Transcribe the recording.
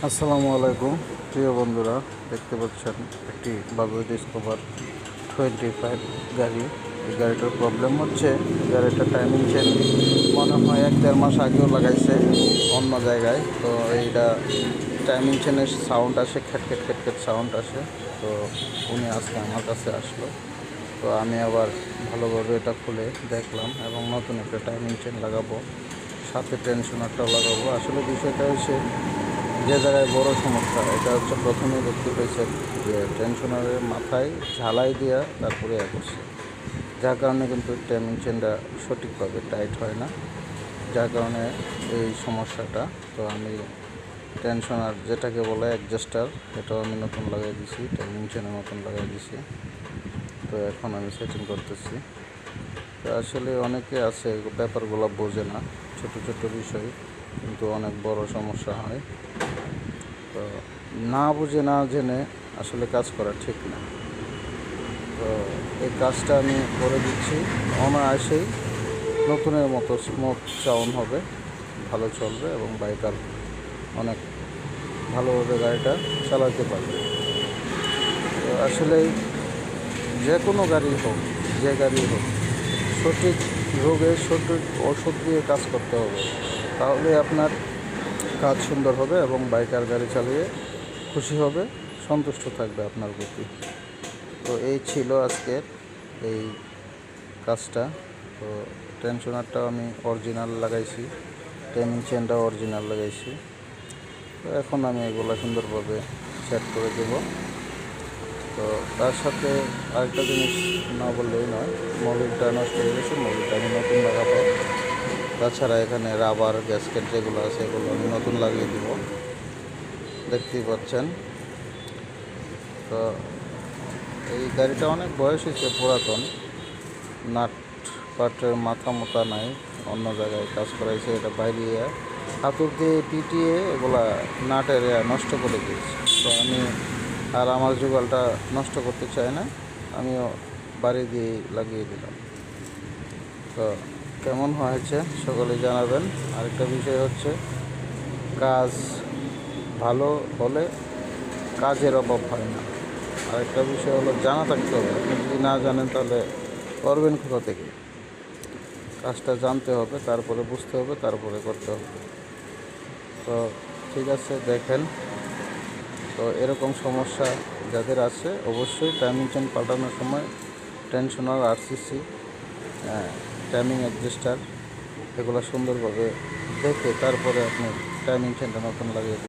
আসসালামু আলাইকুম প্রিয় বন্ধুরা, দেখতে পাচ্ছেন একটি বাজাজ ডিসকভার 25 গাড়ি। এই গাড়িটার প্রবলেম হচ্ছে গাড়িটার টাইমিং চেন মনে হয় 1-1.5 মাস আগেও লাগাইছে অন্য জায়গায়। তো এইটা টাইমিং চেনের সাউন্ড আসে, খ্যাটখ্যাট খ্যাটখ্যাট সাউন্ড আসে। তো উনি আজকে আমার কাছে আসলো, তো আমি আবার ভালোভাবে এটা খুলে দেখলাম এবং নতুন একটা টাইমিং চেন লাগাবো, সাথে টেনশনারটাও লাগাবো। আসলে বিষয়টা হচ্ছে যে জায়গায় বড় সমস্যা, এটা হচ্ছে প্রথমে দেখতে পেয়েছেন যে টেনশনারের মাথায় ঝালাই দিয়া তারপরে করছে, যার কারণে কিন্তু টাইমিং চেনটা সঠিকভাবে টাইট হয় না, যার কারণে এই সমস্যাটা। তো আমি টেনশনার যেটাকে বলে অ্যাডজাস্টার, এটাও আমি নতুন লাগাই দিছি, টাইমিং চেনও নতুন লাগাই দিছি। তো এখন আমি সেটিং করতেছি। তো আসলে অনেকে আছে ব্যাপারগুলো বোঝে না, ছোট ছোট বিষয় কিন্তু অনেক বড় সমস্যা হয়। তো না বুঝে না জেনে আসলে কাজ করা ঠিক না। তো এই কাজটা আমি করে দিচ্ছি, অনায়াসেই নতুনের মতো স্মুথ সাউন্ড হবে, ভালো চলবে এবং বাইকার অনেক ভালোভাবে গাড়িটা চালাতে পারবে। তো আসলে যে কোনো গাড়ি হোক, যে গাড়ি হোক, সঠিক রোগে সঠিক ওষুধ দিয়ে কাজ করতে হবে, তাহলে আপনার কাজ সুন্দর হবে এবং বাইকার গাড়ি চালিয়ে খুশি হবে, সন্তুষ্ট থাকবে আপনার প্রতি। তো এই ছিল আজকের এই কাজটা। তো টেনশনারটাও আমি অরিজিনাল লাগাইছি, টাইমিং চেনটাও অরিজিনাল লাগাইছি। তো এখন আমি এগুলো সুন্দরভাবে সেট করে দেব। তো তার সাথে আরেকটা জিনিস না বললেই নয়, মোবিলটা নষ্ট হয়ে গেছে, মোবিলটা আমি নতুন লাগাবো। তাছাড়া এখানে রাবার গ্যাসকেট যেগুলো আছে এগুলো আমি নতুন লাগিয়ে দিব, দেখতেই পাচ্ছেন। তো এই গাড়িটা অনেক বয়স হয়েছে, পুরাতন, নাট পাটের মাথা মোতা নাই, অন্য জায়গায় কাজ করাইছে, এটা বাইরে হাতুর দিয়ে পিটিয়ে এগুলা নাটের নষ্ট করে দিয়েছে। তো আমি আর আমার যুগলটা নষ্ট করতে চাই না, আমিও বাড়ি দিয়ে লাগিয়ে দিলাম। তো কেমন হয়েছে সকলে জানাবেন। আরেকটা বিষয় হচ্ছে, কাজ ভালো হলে কাজের অভাব হয় না। আরেকটা বিষয় হলো জানা থাকতে হবে, আপনি যদি না জানেন তাহলে করবেন কোথা থেকে। কাজটা জানতে হবে, তারপরে বুঝতে হবে, তারপরে করতে হবে। তো ঠিক আছে, দেখেন। তো এরকম সমস্যা যাদের আছে অবশ্যই টাইমিং চেন পাল্টানোর সময় টেনশনার, আরসিসি, টাইমিং অ্যাডজাস্টার এগুলো সুন্দরভাবে দেখে তারপরে আপনি টাইমিং চেনটা নতুন লাগিয়ে